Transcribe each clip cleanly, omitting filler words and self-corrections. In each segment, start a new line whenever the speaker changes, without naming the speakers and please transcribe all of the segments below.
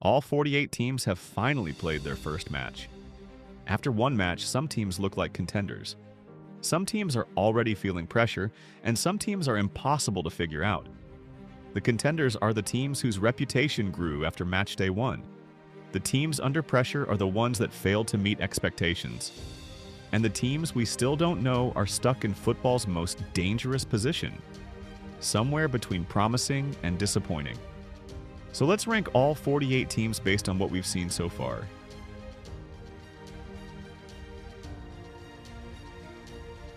All 48 teams have finally played their first match. After one match, some teams look like contenders. Some teams are already feeling pressure, and some teams are impossible to figure out. The contenders are the teams whose reputation grew after match day 1. The teams under pressure are the ones that failed to meet expectations. And the teams we still don't know are stuck in football's most dangerous position, somewhere between promising and disappointing. So let's rank all 48 teams based on what we've seen so far.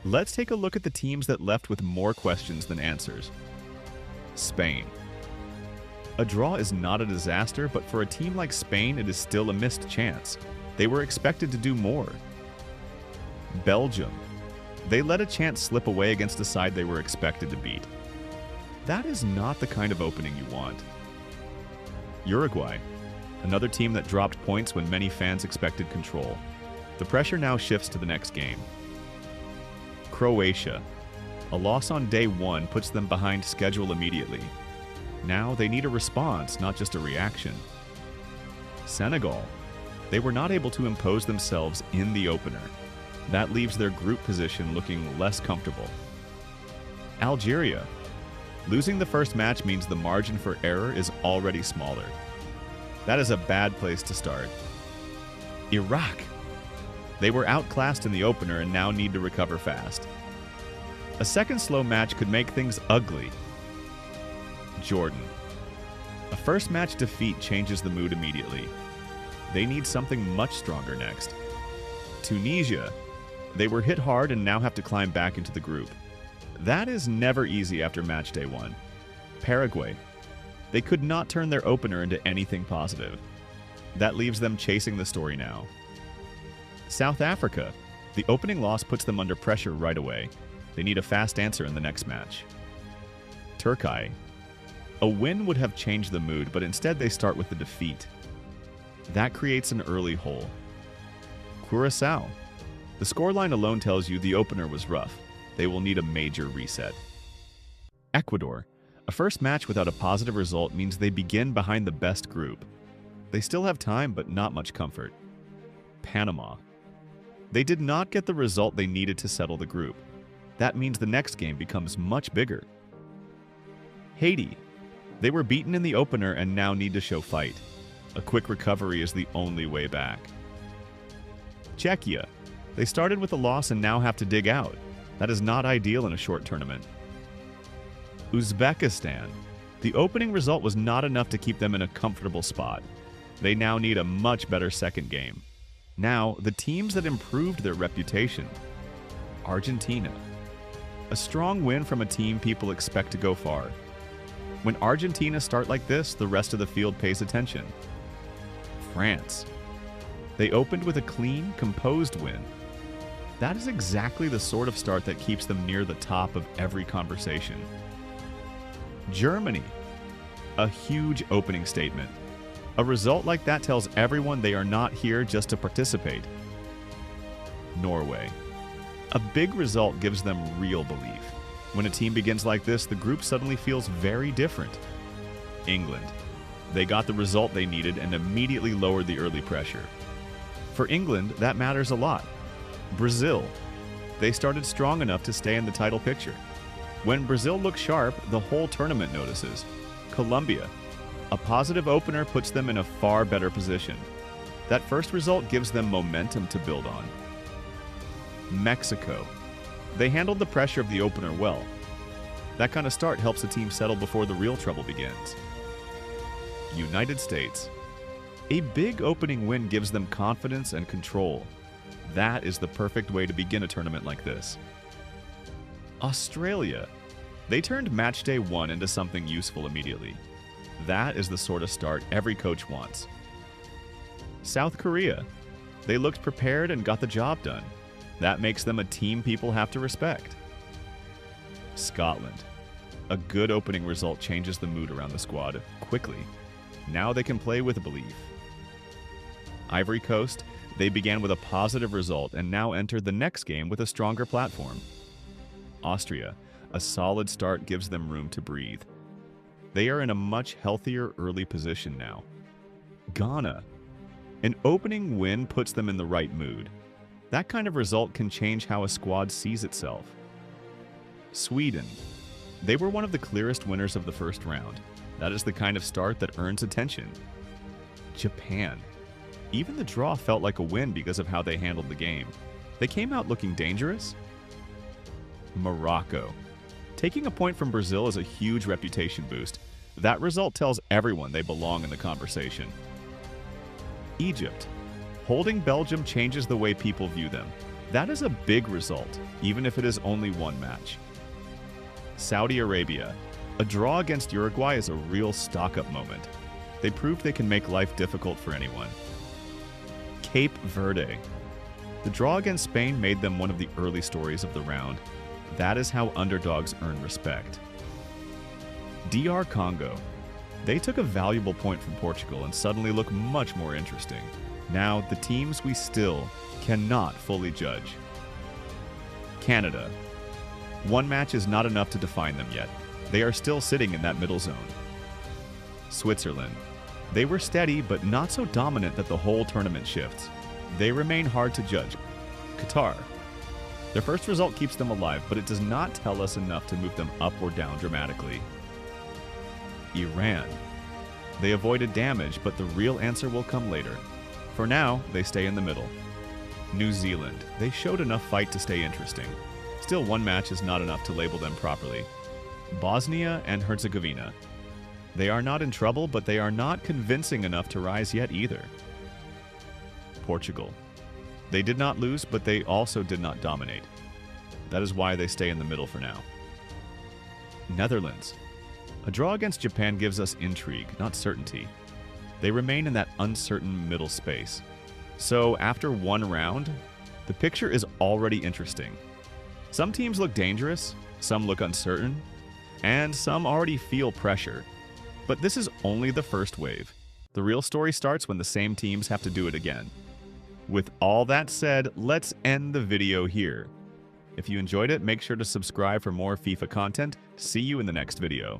Let's take a look at the teams that left with more questions than answers. Spain. A draw is not a disaster, but for a team like Spain, it is still a missed chance. They were expected to do more. Belgium. They let a chance slip away against a side they were expected to beat. That is not the kind of opening you want. Uruguay. Another team that dropped points when many fans expected control. The pressure now shifts to the next game. Croatia. A loss on day 1 puts them behind schedule immediately. Now they need a response, not just a reaction. Senegal. They were not able to impose themselves in the opener. That leaves their group position looking less comfortable. Algeria. Losing the first match means the margin for error is already smaller. That is a bad place to start. Iraq. They were outclassed in the opener and now need to recover fast. A second slow match could make things ugly. Jordan. A first match defeat changes the mood immediately. They need something much stronger next. Tunisia. They were hit hard and now have to climb back into the group. That is never easy after match day 1. Paraguay. They could not turn their opener into anything positive. That leaves them chasing the story now. South Africa. The opening loss puts them under pressure right away. They need a fast answer in the next match. Turkey. A win would have changed the mood, but instead they start with the defeat. That creates an early hole. Curaçao. The scoreline alone tells you the opener was rough. They will need a major reset. Ecuador. A first match without a positive result means they begin behind the best group. They still have time, but not much comfort. Panama. They did not get the result they needed to settle the group. That means the next game becomes much bigger. Haiti. They were beaten in the opener and now need to show fight. A quick recovery is the only way back. Czechia. They started with a loss and now have to dig out. That is not ideal in a short tournament. Uzbekistan. The opening result was not enough to keep them in a comfortable spot. They now need a much better second game. Now, the teams that improved their reputation. Argentina. A strong win from a team people expect to go far. When Argentina start like this, the rest of the field pays attention. France. They opened with a clean, composed win. That is exactly the sort of start that keeps them near the top of every conversation. Germany. A huge opening statement. A result like that tells everyone they are not here just to participate. Norway. A big result gives them real belief. When a team begins like this, the group suddenly feels very different. England. They got the result they needed and immediately lowered the early pressure. For England, that matters a lot. Brazil. They started strong enough to stay in the title picture. When Brazil looks sharp, the whole tournament notices. Colombia. A positive opener puts them in a far better position. That first result gives them momentum to build on. Mexico. They handled the pressure of the opener well. That kind of start helps a team settle before the real trouble begins. United States. A big opening win gives them confidence and control. That is the perfect way to begin a tournament like this. Australia. They turned match day 1 into something useful immediately. That is the sort of start every coach wants. South Korea. They looked prepared and got the job done. That makes them a team people have to respect. Scotland. A good opening result changes the mood around the squad quickly. Now they can play with belief. Ivory Coast. They began with a positive result and now enter the next game with a stronger platform. Austria. A solid start gives them room to breathe. They are in a much healthier early position now. Ghana. An opening win puts them in the right mood. That kind of result can change how a squad sees itself. Sweden. They were one of the clearest winners of the first round. That is the kind of start that earns attention. Japan. Even the draw felt like a win because of how they handled the game. They came out looking dangerous. Morocco. Taking a point from Brazil is a huge reputation boost. That result tells everyone they belong in the conversation. Egypt. Holding Belgium changes the way people view them. That is a big result, even if it is only one match. Saudi Arabia. A draw against Uruguay is a real stock-up moment. They proved they can make life difficult for anyone. Cape Verde. The draw against Spain made them one of the early stories of the round. That is how underdogs earn respect. DR Congo. They took a valuable point from Portugal and suddenly look much more interesting. Now, the teams we still cannot fully judge. Canada. One match is not enough to define them yet. They are still sitting in that middle zone. Switzerland. They were steady, but not so dominant that the whole tournament shifts. They remain hard to judge. Qatar. Their first result keeps them alive, but it does not tell us enough to move them up or down dramatically. Iran. They avoided damage, but the real answer will come later. For now, they stay in the middle. New Zealand. They showed enough fight to stay interesting. Still, one match is not enough to label them properly. Bosnia and Herzegovina. They are not in trouble, but they are not convincing enough to rise yet either. Portugal. They did not lose, but they also did not dominate. That is why they stay in the middle for now. Netherlands. A draw against Japan gives us intrigue, not certainty. They remain in that uncertain middle space. So after one round, the picture is already interesting. Some teams look dangerous, some look uncertain, and some already feel pressure. But this is only the first wave. The real story starts when the same teams have to do it again. With all that said, let's end the video here. If you enjoyed it, make sure to subscribe for more FIFA content. See you in the next video.